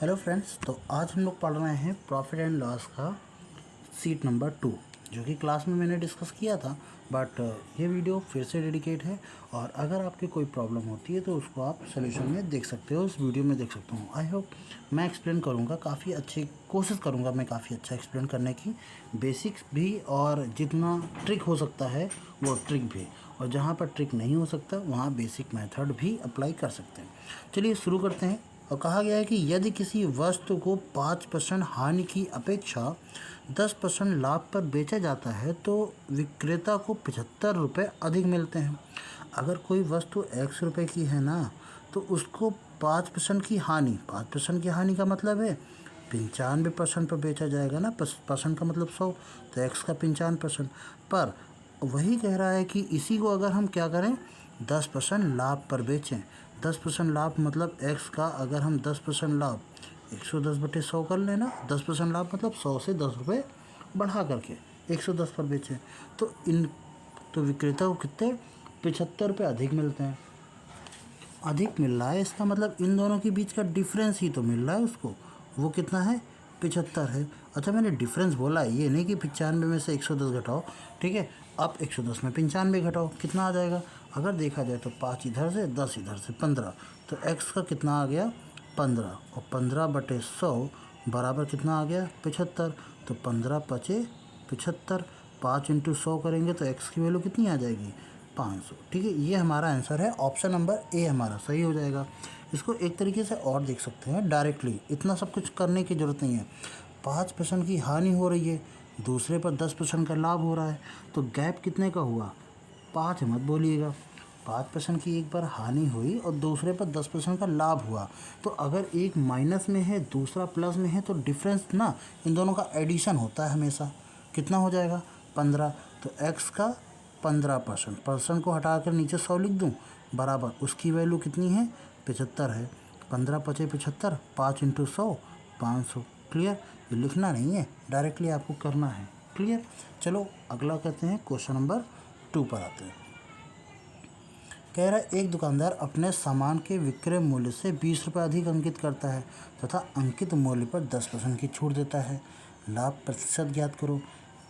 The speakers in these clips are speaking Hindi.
हेलो फ्रेंड्स, तो आज हम लोग पढ़ रहे हैं प्रॉफिट एंड लॉस का सीट नंबर 2, जो कि क्लास में मैंने डिस्कस किया था। बट ये वीडियो फिर से डेडिकेट है, और अगर आपकी कोई प्रॉब्लम होती है तो उसको आप सोल्यूशन में देख सकते हो, उस वीडियो में देख सकते हो। आई होप मैं एक्सप्लेन करूँगा काफ़ी अच्छी, कोशिश करूँगा मैं काफ़ी अच्छा एक्सप्लेन करने की, बेसिक्स भी और जितना ट्रिक हो सकता है वो ट्रिक भी, और जहाँ पर ट्रिक नहीं हो सकता वहाँ बेसिक मेथड भी अप्लाई कर सकते हैं। चलिए शुरू करते हैं। और कहा गया है कि यदि किसी वस्तु को 5% हानि की अपेक्षा 10% लाभ पर बेचा जाता है तो विक्रेता को 75 रुपये अधिक मिलते हैं। अगर कोई वस्तु X रुपये की है ना, तो उसको 5% की हानि, 5% की हानि का मतलब है 95% पर बेचा जाएगा ना, परसेंट का मतलब 100, तो X का 95%। पर वही कह रहा है कि इसी को अगर हम क्या करें, 10% लाभ पर बेचें। 10% लाभ मतलब x का, अगर हम 10% लाभ 110/100 कर लेना, 10% लाभ मतलब 100 से 10 रुपये बढ़ा करके 110 पर बेचें, तो विक्रेता को कितने 75 रुपये अधिक मिलते हैं। अधिक मिल रहा है, इसका मतलब इन दोनों के बीच का डिफरेंस ही तो मिल रहा है उसको। वो कितना है, 75 है। अच्छा, मैंने डिफरेंस बोला है, ये नहीं कि 95 में से 110 घटाओ, ठीक है। अब 110 में 95 घटाओ, कितना आ जाएगा? अगर देखा जाए तो 5 इधर से, 10 इधर से, 15, तो x का कितना आ गया, 15, और 15/100 बराबर कितना आ गया, 75। तो 15 पचे 75, 5 × 100 करेंगे तो x की वैल्यू कितनी आ जाएगी, 500। ठीक है, ये हमारा आंसर है, ऑप्शन नंबर ए हमारा सही हो जाएगा। इसको एक तरीके से और देख सकते हैं डायरेक्टली, इतना सब कुछ करने की ज़रूरत नहीं है। 5% की हानि हो रही है, दूसरे पर 10% का लाभ हो रहा है, तो गैप कितने का हुआ, 5 मत बोलिएगा। 5% की एक बार हानि हुई और दूसरे पर 10% का लाभ हुआ, तो अगर एक माइनस में है दूसरा प्लस में है तो डिफरेंस ना, इन दोनों का एडिशन होता है हमेशा। कितना हो जाएगा, 15। तो x का 15%, परसेंट को हटा कर नीचे 100 लिख दूँ, बराबर उसकी वैल्यू कितनी है, 75 है। 15 पचे 75, 5 × 100, 500। क्लियर? ये लिखना नहीं है, डायरेक्टली आपको करना है। क्लियर? चलो अगला करते हैं, क्वेश्चन नंबर 2 पर आते हैं। कह रहा है, एक दुकानदार अपने सामान के विक्रय मूल्य से 20 रुपये अधिक अंकित करता है तथा अंकित मूल्य पर 10% की छूट देता है। लाभ प्रतिशत ज्ञात करो।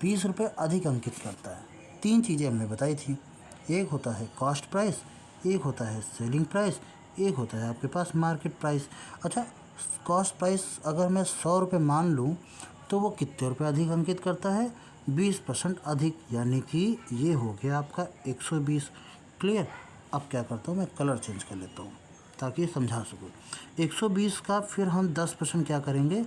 20 रुपये अधिक अंकित करता है। 3 चीज़ें हमने बताई थी, एक होता है कॉस्ट प्राइस, एक होता है सेलिंग प्राइस, एक होता है आपके पास मार्केट प्राइस। अच्छा, कॉस्ट प्राइस अगर मैं 100 रुपये मान लूँ तो वो कितने रुपये अधिक अंकित करता है, 20% अधिक, यानी कि ये हो गया आपका 120। क्लियर? अब क्या करता हूँ, मैं कलर चेंज कर लेता हूँ ताकि समझा सकूँ। 120 का फिर हम 10% क्या करेंगे,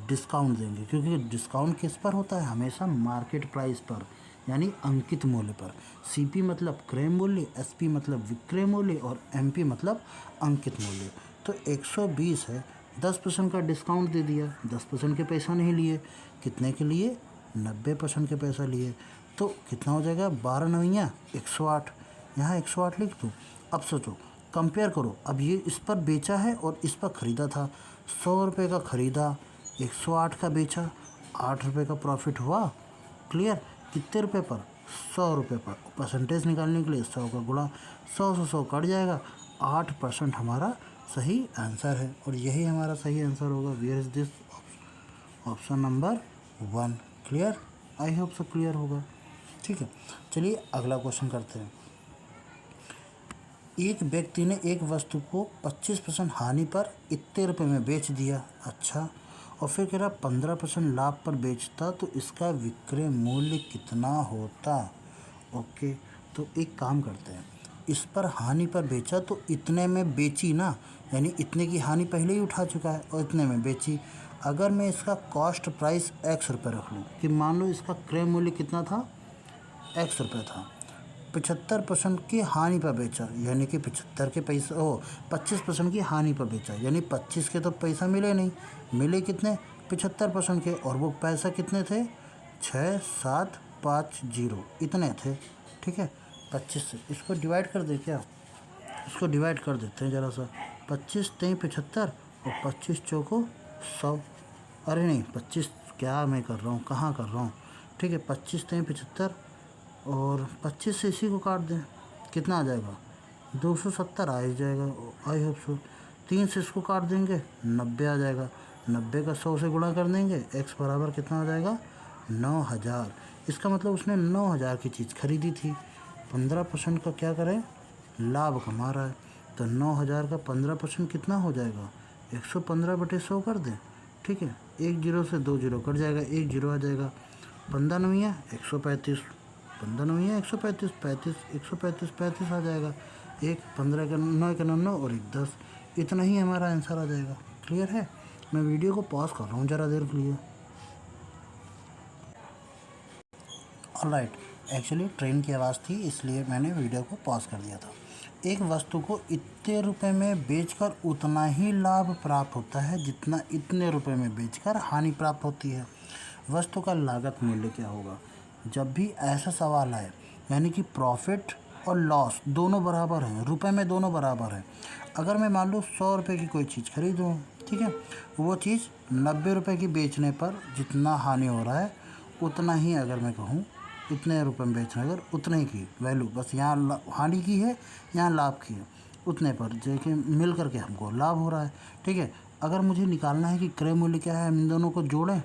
डिस्काउंट देंगे, क्योंकि डिस्काउंट किस पर होता है, हमेशा मार्केट प्राइस पर, यानी अंकित मूल्य पर। CP मतलब क्रय मूल्य, SP मतलब विक्रय मूल्य, और MP मतलब अंकित मूल्य। तो 120 है, 10% का डिस्काउंट दे दिया, 10% के पैसा नहीं लिए, कितने के लिए, 90% के पैसा लिए, तो कितना हो जाएगा, 12 9 108। यहाँ 108 लिख दूँ। अब सोचो, कंपेयर करो, अब ये इस पर बेचा है और इस पर ख़रीदा था। 100 रुपये का ख़रीदा, 108 का बेचा, 8 रुपये का प्रॉफिट हुआ। क्लियर? कितने रुपये पर, 100 रुपये पर। परसेंटेज निकालने के लिए 100 का गुणा, 100 से 100 कट जाएगा, 8% हमारा सही आंसर है, और यही हमारा सही आंसर होगा। Where is this, option number 1। Clear? I hope सब क्लियर होगा। ठीक है, चलिए अगला क्वेश्चन करते हैं। एक व्यक्ति ने एक वस्तु को 25% हानि पर इतने रुपये में बेच दिया। अच्छा, और फिर कह रहा 15% लाभ पर बेचता तो इसका विक्रय मूल्य कितना होता। ओके, तो एक काम करते हैं, इस पर हानि पर बेचा तो इतने में बेची ना, यानी इतने की हानि पहले ही उठा चुका है और इतने में बेची। अगर मैं इसका कॉस्ट प्राइस X रुपये रख लूँ, कि मान लो इसका क्रय मूल्य कितना था, X रुपये था, 75% की हानि पर बेचा, यानी कि 75 के पैसा 25% की हानि पर बेचा, यानी 25 के तो पैसा मिले नहीं, मिले कितने, 75% के, और वो पैसा कितने थे, 6750 इतने थे। ठीक है, 25 से इसको डिवाइड कर दे क्या, इसको डिवाइड कर देते हैं ज़रा सा। 25 3 75 और 25 चौको 100। अरे नहीं, 25 क्या मैं कर रहा हूँ, कहाँ कर रहा हूँ। ठीक है, 25 3 75 और 25 से इसी को काट दें, कितना आ जाएगा, 270 आ ही जाएगा। I hope so. 3 से इसको काट देंगे, 90 आ जाएगा। 90 का 100 से गुणा कर देंगे, x बराबर कितना हो जाएगा 9000। इसका मतलब उसने 9000 की चीज़ खरीदी थी। 15% का क्या करें, लाभ कमा रहा है। तो 9000 का 15% कितना हो जाएगा, 115/100 कर दें। ठीक है, एक जीरो से दो जीरो कट जाएगा, एक जीरो आ जाएगा। 15 नविया 135, 15 नविया 135, 35 135 35 आ जाएगा। एक 15 का 9 का 9 और एक 10, इतना ही हमारा आंसर आ जाएगा। क्लियर है? मैं वीडियो को पॉज कर रहा हूँ ज़रा देर के लिए। ऑलराइट, एक्चुअली ट्रेन की आवाज़ थी इसलिए मैंने वीडियो को पॉज कर दिया था। एक वस्तु को इतने रुपए में बेचकर उतना ही लाभ प्राप्त होता है जितना इतने रुपए में बेचकर हानि प्राप्त होती है। वस्तु का लागत मूल्य क्या होगा? जब भी ऐसा सवाल आए, यानी कि प्रॉफिट और लॉस दोनों बराबर हैं, रुपए में दोनों बराबर हैं। अगर मैं मान लो 100 रुपये की कोई चीज़ खरीदूँ, ठीक है, वो चीज़ 90 रुपये की बेचने पर जितना हानि हो रहा है उतना ही, अगर मैं कहूँ इतने रुपए में बेचना, अगर उतने की वैल्यू, बस यहाँ हानि की है यहाँ लाभ की है, उतने पर देखिए मिल करके हमको लाभ हो रहा है। ठीक है, अगर मुझे निकालना है कि क्रय मूल्य क्या है, हम इन दोनों को जोड़ें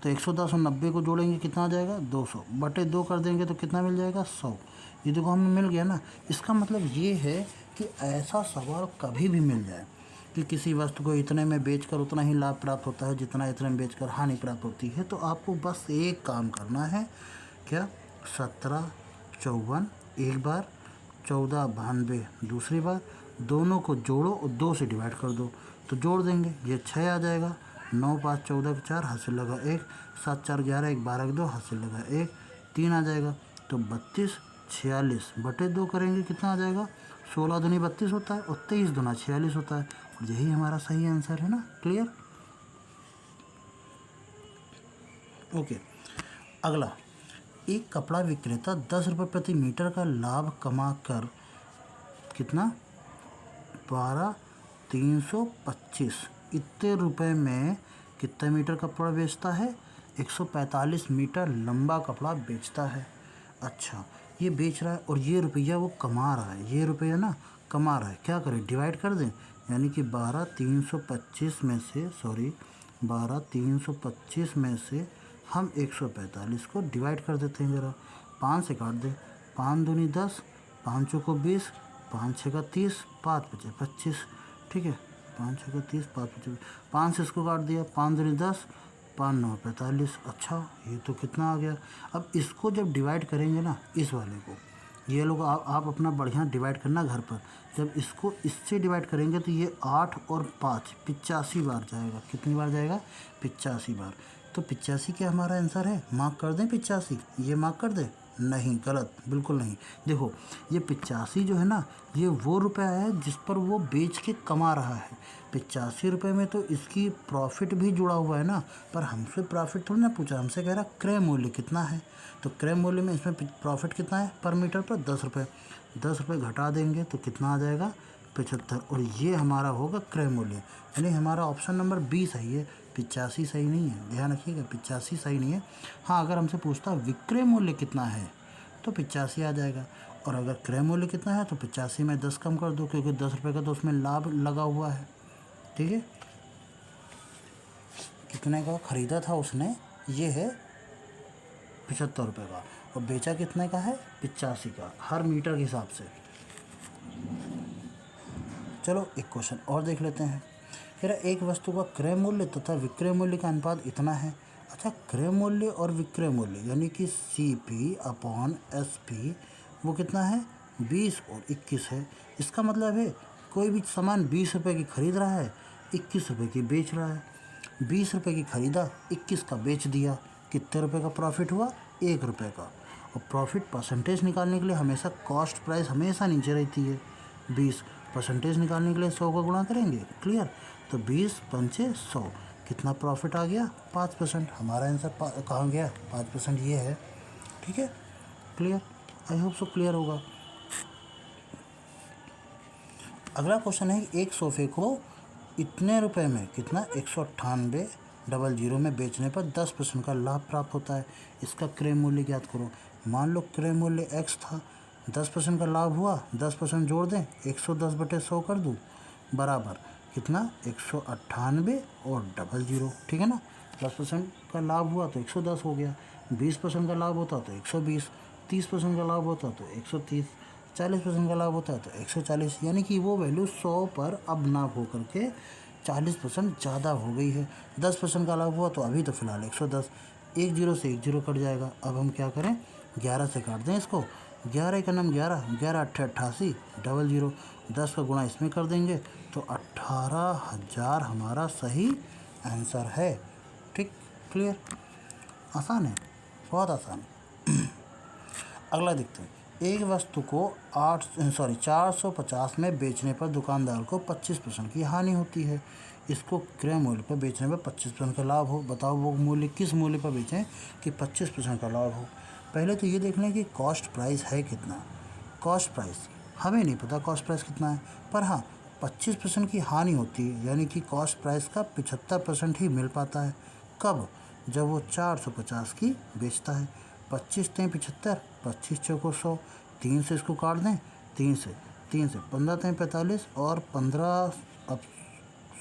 तो 110 और 90 को जोड़ेंगे कितना आ जाएगा 200, बटे 2 कर देंगे तो कितना मिल जाएगा 100। ये देखो हमें मिल गया ना। इसका मतलब ये है कि ऐसा सवाल कभी भी मिल जाए कि किसी वस्तु को इतने में बेचकर उतना ही लाभ प्राप्त होता है जितना इतने में बेचकर हानि प्राप्त होती है, तो आपको बस एक काम करना है, क्या, 1754 एक बार, 1492 दूसरी बार, दोनों को जोड़ो और 2 से डिवाइड कर दो तो जोड़ देंगे, ये 6 आ जाएगा। 9 5 14 के 4 हासिल लगा 1, 7 4 11 1 12 के 2 हासिल लगा 1, 3 आ जाएगा। तो 32 46 बटे 2 करेंगे कितना आ जाएगा, 16 दूनी 32 होता है और 23 दूना 46 होता है, और यही हमारा सही आंसर है ना। क्लियर? ओके, अगला, एक कपड़ा विक्रेता 10 रुपये प्रति मीटर का लाभ कमा कर कितना 12,325 इतने रुपए में कितने मीटर कपड़ा बेचता है, 145 मीटर लंबा कपड़ा बेचता है। अच्छा, ये बेच रहा है और ये रुपया वो कमा रहा है, ये रुपया ना कमा रहा है, क्या करें, डिवाइड कर दें, यानी कि 12,325 में से, सॉरी 12,325 में से हम 145 को डिवाइड कर देते हैं ज़रा, 5 से काट दें, 5 दूनी 10, 5 चौको 20, 5 छः का 30, 5 बचे 25। ठीक है, 5 छः का 30, 5 बचे, 5 से इसको काट दिया, 5 दूनी 10, 5 9 45। अच्छा, ये तो कितना आ गया। अब इसको जब डिवाइड करेंगे ना, इस वाले को, ये लोग आप अपना बढ़िया डिवाइड करना घर पर। जब इसको इससे डिवाइड करेंगे तो ये 8 और 5 85 बार जाएगा। कितनी बार जाएगा, 85 बार। तो 85 क्या हमारा आंसर है, मार्क कर दें 85, ये मार्क कर दें, नहीं, गलत, बिल्कुल नहीं। देखो ये 85 जो है ना, ये वो रुपया है जिस पर वो बेच के कमा रहा है। 85 रुपये में तो इसकी प्रॉफिट भी जुड़ा हुआ है ना, पर हमसे प्रॉफिट थोड़ी ना पूछा, हमसे कह रहा क्रय मूल्य कितना है। तो क्रय मूल्य में इसमें प्रॉफिट कितना है पर मीटर पर, 10 रुपये। 10 रुपये घटा देंगे तो कितना आ जाएगा 75, और ये हमारा होगा क्रय मूल्य, यानी हमारा ऑप्शन नंबर 20 सही है, 85 सही नहीं है, ध्यान रखिएगा 85 सही नहीं है। हाँ, अगर हमसे पूछता विक्रय मूल्य कितना है तो 85 आ जाएगा, और अगर क्रय मूल्य कितना है तो 85 में 10 कम कर दो, क्योंकि 10 रुपये का तो उसमें लाभ लगा हुआ है। ठीक है, कितने का ख़रीदा था उसने, ये है 75 रुपये का, और बेचा कितने का है 85 का, हर मीटर के हिसाब से। चलो एक क्वेश्चन और देख लेते हैं। कह रहा एक वस्तु का क्रय मूल्य तथा विक्रय मूल्य का अनुपात इतना है। अच्छा, क्रय मूल्य और विक्रय मूल्य यानी कि CP/SP वो कितना है, 20 और 21 है। इसका मतलब है कोई भी सामान 20 रुपये की खरीद रहा है, 21 रुपये की बेच रहा है। 20 रुपये की खरीदा, 21 का बेच दिया, कितने रुपये का प्रॉफिट हुआ, 1 रुपये का। और प्रॉफिट परसेंटेज निकालने के लिए हमेशा कॉस्ट प्राइस हमेशा नीचे रहती है। 20 परसेंटेज निकालने के लिए 100 का गुणा करेंगे। क्लियर? तो 20 पंचे 100, कितना प्रॉफिट आ गया 5%। हमारा आंसर कहाँ गया 5%, ये है। ठीक है, clear, I hope so clear होगा। अगला क्वेश्चन है एक सोफे को इतने रुपए में, कितना 198,000 में बेचने पर 10% का लाभ प्राप्त होता है। इसका क्रय मूल्य ज्ञात करो। मान लो क्रय मूल्य x था, 10% का लाभ हुआ, 10% जोड़ दें, 110/100 कर दूँ, बराबर कितना 198 और 00, ठीक है ना। 10% का लाभ हुआ तो 110 हो गया, 20% का लाभ होता तो 120, 30% का लाभ होता तो 130, 40% का लाभ होता तो 140, यानी कि वो वैल्यू 100 पर अब ना हो करके 40% ज़्यादा हो गई है। 10% का लाभ हुआ तो अभी तो फ़िलहाल 110, एक जीरो से एक जीरो कट जाएगा। अब हम क्या करें, 11 से काट दें इसको, 11 का नाम 11, 11 अट्ठे 88, 00, 10 का गुणा इसमें कर देंगे तो 18,000 हमारा सही आंसर है। ठीक, क्लियर, आसान है, बहुत आसान है। अगला देखते हैं। एक वस्तु को 450 में बेचने पर दुकानदार को 25% की हानि होती है। इसको क्रय मूल्य पर बेचने पर 25% का लाभ हो। बताओ वो मूल्य किस मूल्य पर बेचें कि 25% का लाभ हो। पहले तो ये देख लें कि कॉस्ट प्राइस है कितना। कॉस्ट प्राइस हमें नहीं पता कॉस्ट प्राइस कितना है, पर हाँ 25% की हानि होती है, यानी कि कॉस्ट प्राइस का 75% ही मिल पाता है। कब? जब वो 450 की बेचता है। 25 तें 75, 25 चौको 100, 3 से इसको काट दें, 3 से 15 तें 45 और 15, अब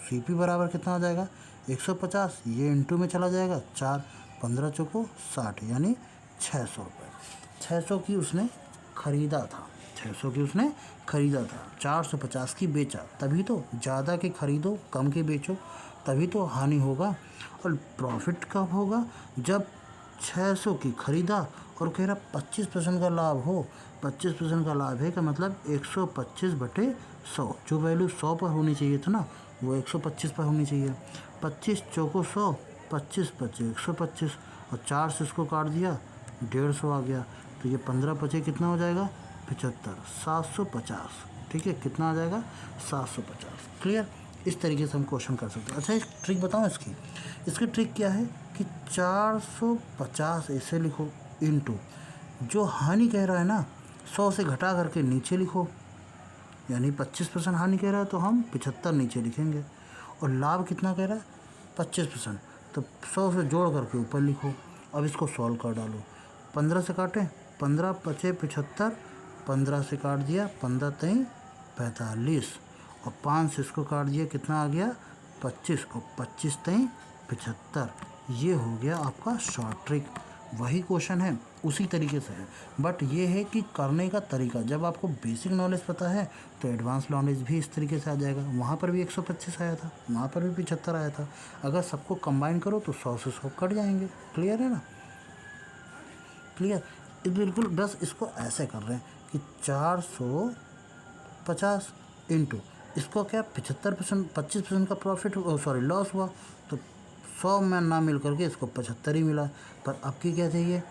सीपी बराबर कितना आ जाएगा 150, ये इंटू में चला जाएगा 4, 15 चौको 60, यानी 600 रुपये। 600 की उसने ख़रीदा था, 600 की उसने ख़रीदा था, 450 की बेचा। तभी तो ज़्यादा के ख़रीदो कम के बेचो, तभी तो हानि होगा। और प्रॉफिट कब होगा? जब 600 की ख़रीदा और कह रहा 25% का लाभ हो। 25% का लाभ है का मतलब 125/100, जो वैल्यू 100 पर होनी चाहिए था ना वो 125 पर होनी चाहिए। 25 चौको 100, 25 बचे 125 और 4 से इसको काट दिया 150 आ गया, तो ये 15 बचे कितना हो जाएगा 75, 750। ठीक है, कितना आ जाएगा 750। क्लियर, इस तरीके से हम क्वेश्चन कर सकते हैं। अच्छा एक ट्रिक बताऊँ इसकी ट्रिक क्या है कि 450 ऐसे लिखो इंटू जो हानि कह रहा है ना 100 से घटा करके नीचे लिखो, यानी 25% हानि कह रहा है तो हम 75 नीचे लिखेंगे, और लाभ कितना कह रहा है 25%, तो 100 से जोड़ करके ऊपर लिखो। अब इसको सॉल्व कर डालो, 15 से काटें, 15 बचे 75, 15 से काट दिया 15 तें 45 और 5 से इसको काट दिया कितना आ गया 25 और 25 तें 75। ये हो गया आपका शॉर्ट ट्रिक। वही क्वेश्चन है उसी तरीके से है, बट ये है कि करने का तरीका। जब आपको बेसिक नॉलेज पता है तो एडवांस नॉलेज भी इस तरीके से आ जाएगा। वहाँ पर भी 125 आया था, वहाँ पर भी 75 आया था। अगर सबको कंबाइन करो तो 100 से 100 कट जाएंगे। क्लियर है ना? क्लियर, बिल्कुल। बस इसको ऐसे कर रहे हैं कि 450 इंटू इसको क्या 75%, 25% का प्रॉफिट लॉस हुआ, तो 100 में ना मिल करके इसको 75 ही मिला। पर अब की क्या चाहिए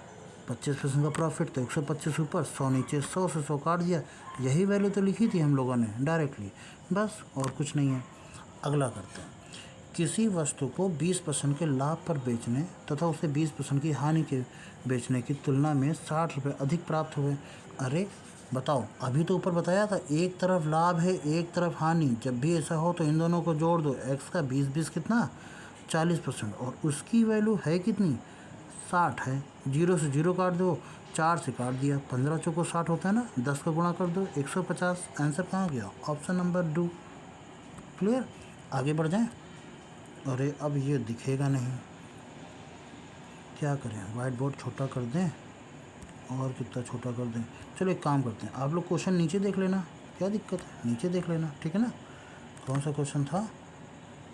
25% का प्रॉफिट, तो 125 ऊपर 100 नीचे, 100 से 100 काट दिया। यही वैल्यू तो लिखी थी हम लोगों ने डायरेक्टली, बस और कुछ नहीं है। अगला करते हैं। किसी वस्तु को 20% के लाभ पर बेचने तथा उसे 20% की हानि के बेचने की तुलना में 60 रुपये अधिक प्राप्त हुए। अरे बताओ, अभी तो ऊपर बताया था एक तरफ लाभ है एक तरफ हानि। जब भी ऐसा हो तो इन दोनों को जोड़ दो, x का 20 कितना 40%, और उसकी वैल्यू है कितनी 60 है। 0 से 0 काट दो, 4 से काट दिया, 15 चौको 60 होता है ना, 10 का गुणा कर दो 150। आंसर कहाँ गया? Option number 2। क्लियर, आगे बढ़ जाएं। अरे अब ये दिखेगा नहीं, क्या करें? वाइट बोर्ड छोटा कर दें और कितना छोटा कर दें? चलो एक काम करते हैं, आप लोग क्वेश्चन नीचे देख लेना, क्या दिक्कत है, नीचे देख लेना, ठीक है ना। कौन सा क्वेश्चन था?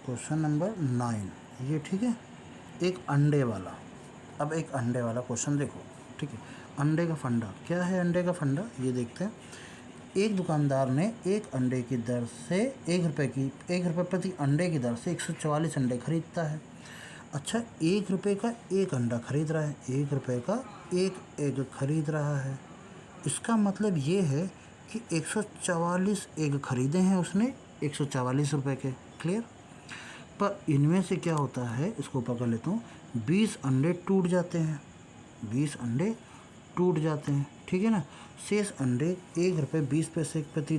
क्वेश्चन नंबर 9, ये ठीक है, एक अंडे वाला। अब एक अंडे वाला क्वेश्चन देखो, ठीक है। अंडे का फंडा क्या है? अंडे का फंडा ये देखते हैं। एक दुकानदार ने एक अंडे की दर से 1 रुपये प्रति अंडे की दर से 144 अंडे खरीदता है। अच्छा, 1 रुपये का एक अंडा खरीद रहा है, 1 रुपये का एक एग खरीद रहा है। इसका मतलब ये है कि 144 एग खरीदे हैं उसने 144 रुपये के। क्लियर, पर इनमें से क्या होता है, इसको पकड़ लेता हूँ, 20 अंडे टूट जाते हैं, 20 अंडे टूट जाते हैं, ठीक है ना। शेष अंडे 1 रुपये 20 पैसे प्रति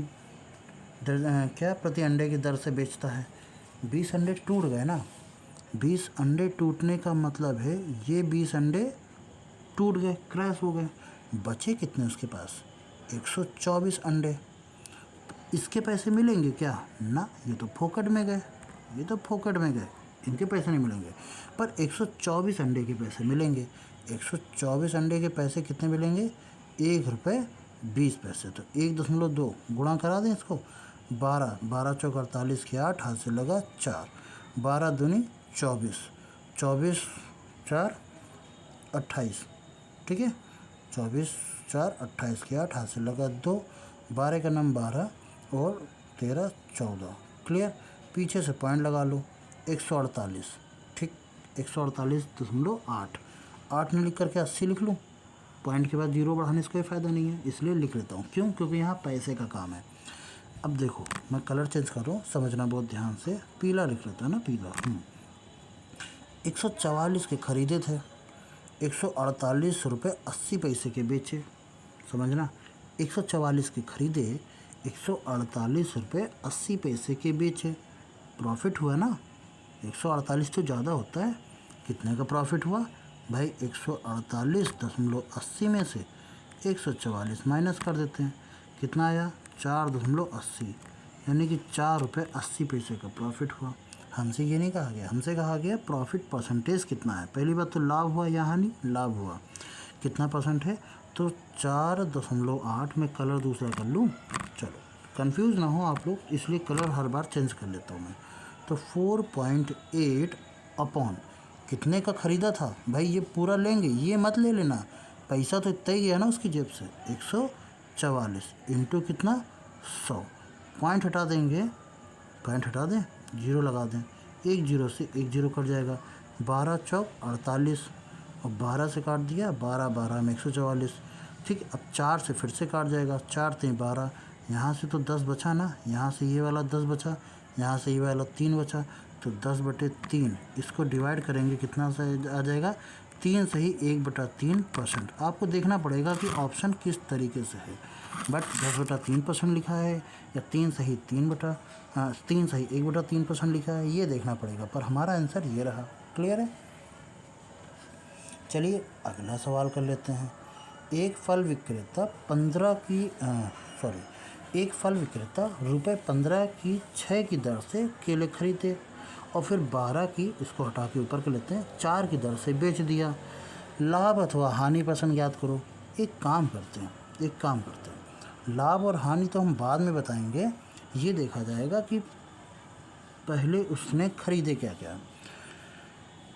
अंडे की दर से बेचता है। 20 अंडे टूट गए ना, 20 अंडे टूटने का मतलब है ये 20 अंडे टूट गए, क्रैश हो गए। बचे कितने उसके पास? 124 अंडे। इसके पैसे मिलेंगे क्या? ना, ये तो फोकट में गए, ये तो फोकट में गए, इनके पैसे नहीं मिलेंगे। पर 124 अंडे के पैसे मिलेंगे। 124 अंडे के पैसे कितने मिलेंगे? 1 रुपये 20 पैसे। तो 1.2 गुणा करा दें इसको, 12, 12 चौक 48 के 8, हाथ से लगा 4, 12 दूनी 24, 24 4 28, ठीक है, 24 4 28 के 8, हाथ से लगा 2, 12 का नाम 12 और 13 14। क्लियर? पीछे से पॉइंट लगा लो, 148, ठीक, 148.8। 8 नहीं लिख करके 80 लिख लूँ, पॉइंट के बाद 0 बढ़ाने से कोई फ़ायदा नहीं है, इसलिए लिख लेता हूँ। क्यों? क्योंकि यहाँ पैसे का काम है। अब देखो, मैं कलर चेंज कर रहा हूँ, समझना बहुत ध्यान से। पीला लिख लेता है ना, पीला। 144 के खरीदे थे, 148 रुपये 80 पैसे के बेचे। समझना, 144 के खरीदे, 148 रुपये 80 पैसे के बेचे। प्रॉफिट हुआ ना, 148 तो ज़्यादा होता है। कितने का प्रॉफिट हुआ भाई? 148.80 में से 144 माइनस कर देते हैं, कितना आया? 4.80, यानी कि 4 रुपये 80 पैसे का प्रॉफिट हुआ। हमसे ये नहीं कहा गया, हमसे कहा गया प्रॉफिट परसेंटेज कितना है। पहली बात तो लाभ हुआ या हानि? लाभ हुआ। कितना परसेंट है? तो 4.8 में कलर दूसरा कर लूँ। चलो, कंफ्यूज ना हो आप लोग, इसलिए कलर हर बार चेंज कर लेता हूँ मैं। तो 4.8 अपॉन कितने का ख़रीदा था भाई? ये पूरा लेंगे, ये मत ले लेना, पैसा तो इतना ही गया ना उसकी जेब से। 144 इंटू कितना? 100। पॉइंट हटा देंगे, पॉइंट हटा दें, 0 लगा दें, 1 0 से 1 0 कट जाएगा। 12 चौक 48 और 12 से काट दिया, 12 12 में 144, ठीक। अब 4 से फिर से काट जाएगा, 4 3 12, यहाँ से तो 10 बचा ना, यहाँ से ये वाला 10 बचा, यहाँ से ये वाला 3 बचा, तो 10/3। इसको डिवाइड करेंगे, कितना से आ जाएगा? 3 से ही 1/3%। आपको देखना पड़ेगा कि ऑप्शन किस तरीके से है, बट 10/3% लिखा है या 3 से ही 1/3% लिखा है, ये देखना पड़ेगा। पर हमारा आंसर ये रहा। क्लियर है? चलिए अगला सवाल कर लेते हैं। एक फल विक्रेता ₹15 की 6 की दर से केले खरीदे और फिर 12 की, इसको हटा के ऊपर कर लेते हैं, 4 की दर से बेच दिया। लाभ अथवा हानि परसेंट ज्ञात करो। एक काम करते हैं, लाभ और हानि तो हम बाद में बताएंगे, ये देखा जाएगा कि पहले उसने खरीदे क्या क्या।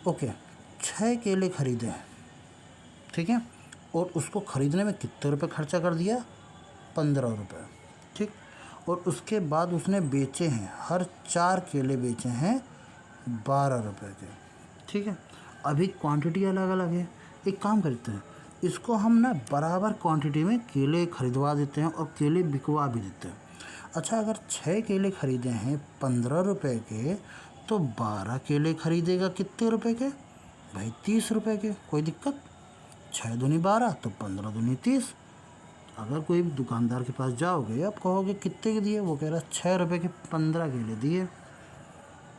ओके, 6 केले खरीदे हैं, ठीक है, और उसको ख़रीदने में कितने रुपए खर्चा कर दिया? 15 रुपये, ठीक। और उसके बाद उसने बेचे हैं, हर 4 केले बेचे हैं 12 रुपये के, ठीक है। अभी क्वांटिटी अलग अलग है। एक काम करते हैं, इसको हम ना बराबर क्वांटिटी में केले खरीदवा देते हैं और केले बिकवा भी देते हैं। अच्छा, अगर 6 केले खरीदे हैं 15 रुपये के, तो 12 केले खरीदेगा कितने रुपए के भाई? 30 रुपये के। कोई दिक्कत? 6 दूनी 12, तो 15 दूनी 30। अगर कोई दुकानदार के पास जाओगे, आप कहोगे कितने के दिए, वो कह रहा 6 रुपये के 15 केले दिए,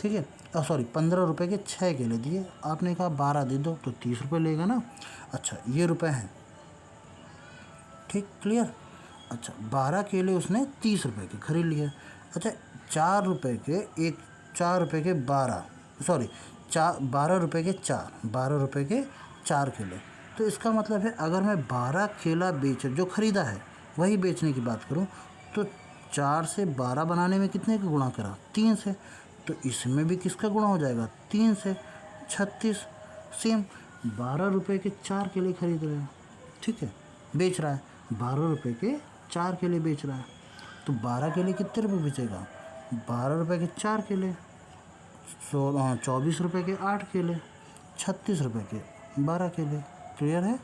ठीक है। 15 रुपये के 6 केले दिए। आपने कहा 12 दे दो, तो 30 रुपये लेगा ना। अच्छा, ये रुपए हैं, ठीक, क्लियर। अच्छा, 12 केले उसने 30 रुपये के खरीद लिए। अच्छा, 4 रुपये के 12 रुपये के 4 केले। तो इसका मतलब है, अगर मैं 12 केला जो ख़रीदा है वही बेचने की बात करूं, तो 4 से 12 बनाने में कितने का गुणा करा? 3 से। तो इसमें भी किसका गुणा हो जाएगा? 3 से। 36। सेम 12 रुपये के 4 केले खरीद रहे हैं, ठीक है, बेच रहा है, 12 रुपये के 4 केले बेच रहा है। तो 12 केले कितने रुपये बेचेगा? 12 रुपये के 4 केले, 24 रुपये के 8 केले, 36 रुपये के 12 केले। क्लियर है?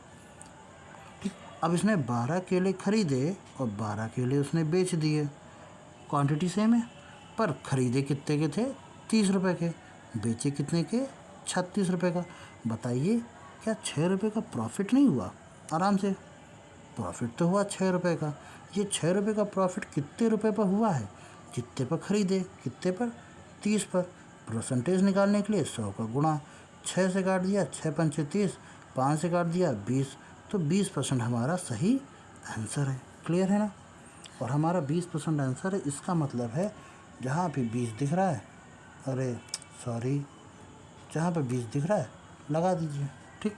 ठीक। अब इसने 12 केले खरीदे और 12 केले उसने बेच दिए। क्वांटिटी सेम है, पर खरीदे कितने के थे? 30 रुपये के। बेचे कितने के? 36 रुपये का। बताइए, क्या 6 रुपये का प्रॉफिट नहीं हुआ? आराम से प्रॉफिट तो हुआ 6 रुपये का। ये 6 रुपये का प्रॉफिट कितने रुपये पर हुआ है? जितने पर खरीदे। कितने पर? 30 पर। परसेंटेज निकालने के लिए 100 का गुणा, 6 से काट दिया, 6 पंचे 30, 5 से काट दिया 20, तो 20% हमारा सही आंसर है। क्लियर है ना? और हमारा 20% आंसर है। इसका मतलब है जहाँ पे 20 दिख रहा है, अरे सॉरी, जहाँ पे 20 दिख रहा है लगा दीजिए। ठीक,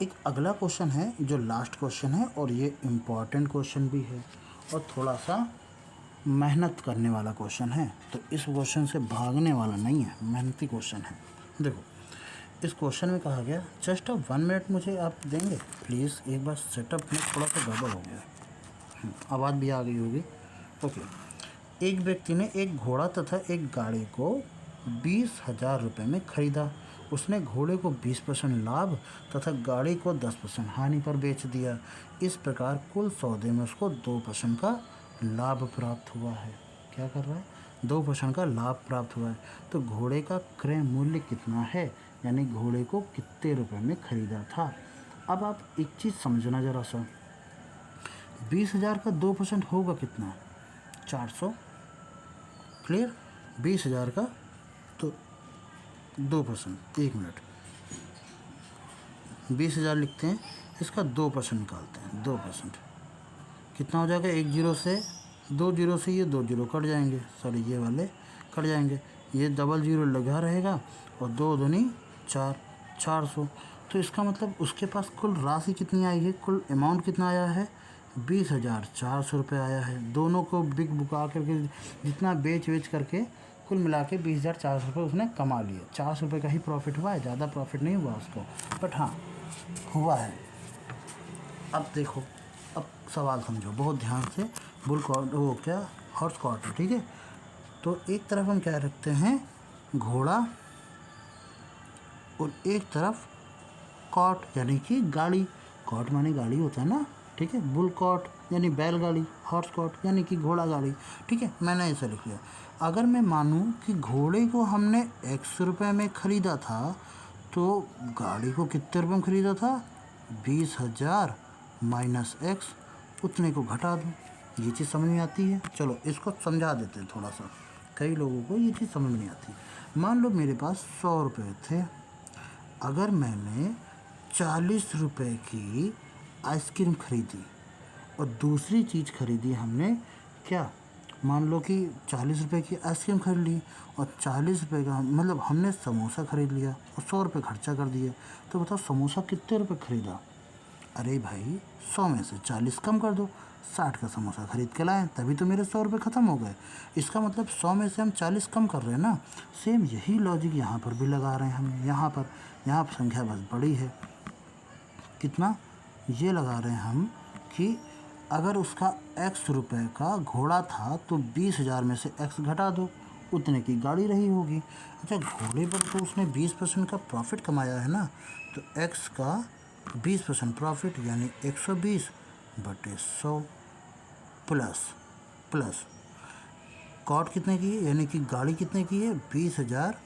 एक अगला क्वेश्चन है जो लास्ट क्वेश्चन है, और ये इम्पॉर्टेंट क्वेश्चन भी है और थोड़ा सा मेहनत करने वाला क्वेश्चन है। तो इस क्वेश्चन से भागने वाला नहीं है, मेहनती क्वेश्चन है। देखो, इस क्वेश्चन में कहा गया, जस्ट 1 मिनट मुझे आप देंगे प्लीज़। एक बार सेटअप में थोड़ा सा गड़बड़ हो गया, आवाज़ भी आ गई होगी। ओके, एक व्यक्ति ने एक घोड़ा तथा एक गाड़ी को 20,000 रुपये में खरीदा। उसने घोड़े को 20% लाभ तथा गाड़ी को 10% हानि पर बेच दिया। इस प्रकार कुल सौदे में उसको 2% का लाभ प्राप्त हुआ है। क्या कर रहा है? 2% का लाभ प्राप्त हुआ है। तो घोड़े का क्रय मूल्य कितना है, यानी घोड़े को कितने रुपए में खरीदा था। अब आप एक चीज़ समझना ज़रा सा, 20,000 का 2% होगा कितना? 400। क्लियर? 20,000 का तो 2%, 1 मिनट, 20,000 लिखते हैं, इसका 2% निकालते हैं। 2% कितना हो जाएगा? 1 जीरो से 2 जीरो से ये 2 जीरो कट जाएंगे, सॉरी ये वाले कट जाएंगे, ये डबल जीरो लगा रहेगा और 2 दूनी 4, 400। तो इसका मतलब उसके पास कुल राशि कितनी आई है, कुल अमाउंट कितना आया है? 20,400 रुपये आया है। दोनों को बिग बुका करके जितना बेच करके कुल मिला के 20,400 रुपये उसने कमा लिए। 400 रुपये का ही प्रॉफिट हुआ है, ज़्यादा प्रॉफिट नहीं हुआ उसको, बट हाँ हुआ है। अब देखो, अब सवाल समझो बहुत ध्यान से। बुल क्वार्टर, वो क्या, हॉर्स क्वार्टर, ठीक है। तो एक तरफ हम क्या रखते हैं, घोड़ा, और एक तरफ कॉट यानी कि गाड़ी। कॉट माने गाड़ी होता है ना, ठीक है। बुल कॉट यानी बैलगाड़ी, हॉर्स कॉट यानी कि घोड़ा गाड़ी, ठीक है। मैंने ऐसा लिख लिया। अगर मैं मानूं कि घोड़े को हमने x रुपये में ख़रीदा था, तो गाड़ी को कितने रुपये में ख़रीदा था? 20,000 माइनस x, उतने को घटा दूँ। ये चीज़ समझ में आती है? चलो इसको समझा देते हैं थोड़ा सा, कई लोगों को ये चीज़ समझ नहीं आती। मान लो मेरे पास 100 रुपये थे, अगर मैंने 40 रुपये की आइसक्रीम खरीदी और दूसरी चीज़ खरीदी हमने, क्या, मान लो कि 40 रुपये की आइसक्रीम खरीद ली और 40 रुपये का मतलब हमने समोसा खरीद लिया और 100 रुपये खर्चा कर दिए। तो बताओ समोसा कितने रुपये खरीदा? अरे भाई 100 में से 40 कम कर दो, 60 का समोसा खरीद के लाएँ, तभी तो मेरे 100 रुपये ख़त्म हो गए। इसका मतलब 100 में से हम 40 कम कर रहे हैं ना। सेम यही लॉजिक यहाँ पर भी लगा रहे हैं हम। यहाँ पर संख्या बस बड़ी है, कितना ये लगा रहे हैं हम कि अगर उसका x रुपये का घोड़ा था तो 20,000 में से x घटा दो, उतने की गाड़ी रही होगी। अच्छा, घोड़े पर तो उसने 20% का प्रॉफिट कमाया है ना, तो x का 20% प्रॉफिट यानी 120/100 प्लस कॉट कितने की है, यानी कि गाड़ी कितने की है? 20,000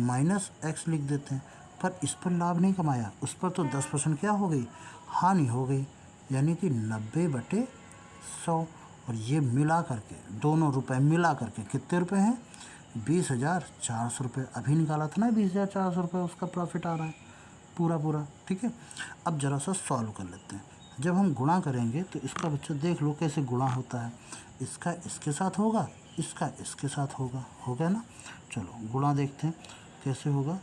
माइनस x लिख देते हैं। पर इस पर लाभ नहीं कमाया, उस पर तो 10% क्या हो गई, हानि हो गई, यानी कि 90/100। और ये मिला करके दोनों रुपए मिला करके कितने रुपए हैं? 20,400 रुपये। अभी निकाला था ना 20,400 रुपये उसका प्रॉफिट आ रहा है पूरा, ठीक है। अब ज़रा सा सॉल्व कर लेते हैं। जब हम गुणा करेंगे तो इसका बच्चों देख लो कैसे गुणा होता है। इसका इसके साथ होगा, इसका इसके साथ होगा, हो गया ना। चलो गुणा देखते हैं कैसे होगा।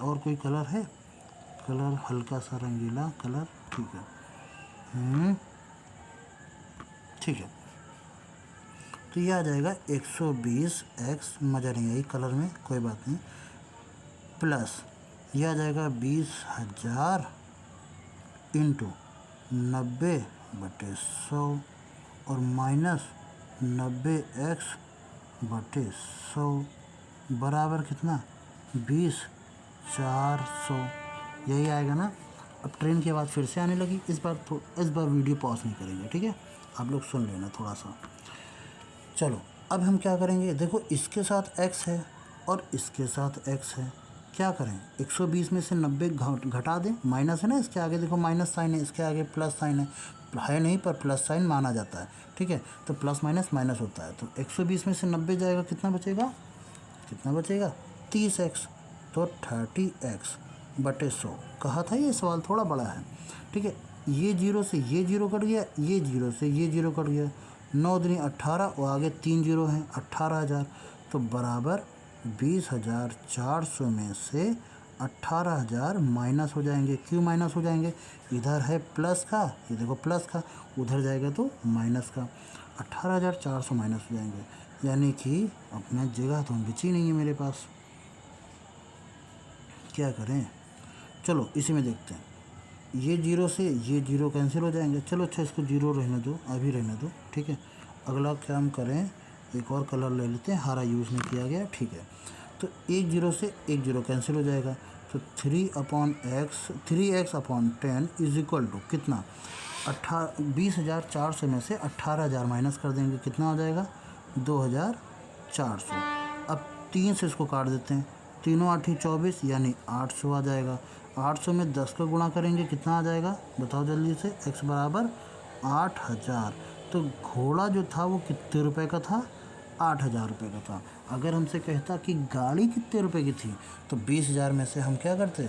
और कोई कलर है? कलर हल्का सा रंगीला कलर, ठीक है। ठीक है, तो ये आ जाएगा 120x, मज़ा नहीं आई कलर में, कोई बात नहीं, प्लस ये आ जाएगा 20,000 इंटू 90/100 और माइनस 90x/100 बराबर कितना? 20,400। यही आएगा ना। अब ट्रेन की आवाज़ फिर से आने लगी। इस बार वीडियो पॉज नहीं करेंगे, ठीक है। आप लोग सुन लेना थोड़ा सा। चलो अब हम क्या करेंगे, देखो इसके साथ x है और इसके साथ x है, क्या करें? 120 में से 90 घटा दें, माइनस है ना इसके आगे, देखो माइनस साइन है, इसके आगे प्लस साइन है नहीं, पर प्लस साइन माना जाता है, ठीक है। तो प्लस माइनस माइनस होता है। तो 120 में से 90 जाएगा, कितना बचेगा? 30x। तो 30x/100। कहा था ये सवाल थोड़ा बड़ा है, ठीक है। ये जीरो से ये जीरो कट गया, ये जीरो से ये जीरो कट गया, 9 दूनी 18 और आगे 3 जीरो हैं, 18,000। तो बराबर 20,400 में से 18,000 माइनस हो जाएंगे। क्यों माइनस हो जाएंगे? इधर है प्लस का, ये देखो प्लस का, उधर जाएगा तो माइनस का। 18,400 माइनस हो जाएंगे, यानी कि अपना जगह तो बची नहीं है मेरे पास, क्या करें? चलो इसी में देखते हैं। ये जीरो से ये जीरो कैंसिल हो जाएंगे। चलो अच्छा, इसको जीरो रहने दो, अभी रहने दो, ठीक है। अगला काम करें, एक और कलर ले लेते हैं, हरा यूज़ नहीं किया गया, ठीक है। तो एक जीरो से एक जीरो कैंसिल हो जाएगा, तो 3x upon 10 is equal to कितना? 20,400 में से 18,000 माइनस कर देंगे, कितना हो जाएगा? 2,400। अब 3 से इसको काट देते हैं, तीनों 8 24, यानी 800 आ जाएगा। 800 में 10 का गुणा करेंगे, कितना आ जाएगा? बताओ जल्दी से। x बराबर 8,000। तो घोड़ा जो था वो कितने रुपए का था? 8,000 रुपये का था। अगर हमसे कहता कि गाड़ी कितने रुपए की थी, तो 20,000 में से हम क्या करते?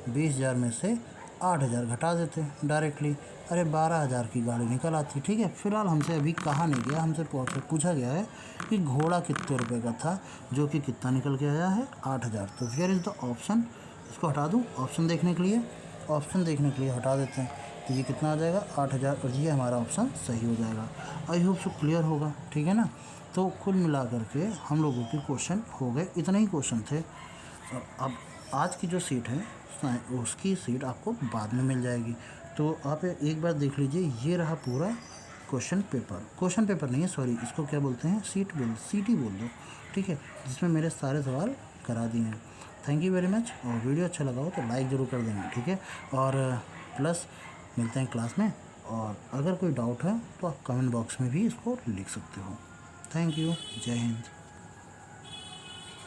20,000 में से 8,000 घटा देते डायरेक्टली। अरे 12,000 की गाड़ी निकल आती, ठीक है। फिलहाल हमसे अभी कहा नहीं गया, हमसे पूछा गया है कि घोड़ा कितने रुपए का था, जो कि कितना निकल के आया है? 8,000। तो हियर इज़ द ऑप्शन। इसको हटा दूँ ऑप्शन देखने के लिए? ऑप्शन देखने के लिए हटा देते हैं, तो ये कितना आ जाएगा? 8,000, और ये हमारा ऑप्शन सही हो जाएगा। आई होप सो क्लियर होगा, ठीक है ना। तो कुल मिला करके हम लोगों के क्वेश्चन हो गए, इतने ही क्वेश्चन थे। और अब आज की जो सीट है उसकी सीट आपको बाद में मिल जाएगी। तो आप एक बार देख लीजिए, ये रहा पूरा क्वेश्चन पेपर नहीं है, सॉरी, इसको क्या बोलते हैं? सीट ही बोल दो, ठीक है, जिसमें मेरे सारे सवाल करा दिए हैं। Thank you very much. और वीडियो अच्छा लगा हो तो लाइक ज़रूर कर देंगे, ठीक है। और प्लस मिलते हैं क्लास में, और अगर कोई डाउट है तो आप कमेंट बॉक्स में भी इसको लिख सकते हो। Thank you. जय हिंद।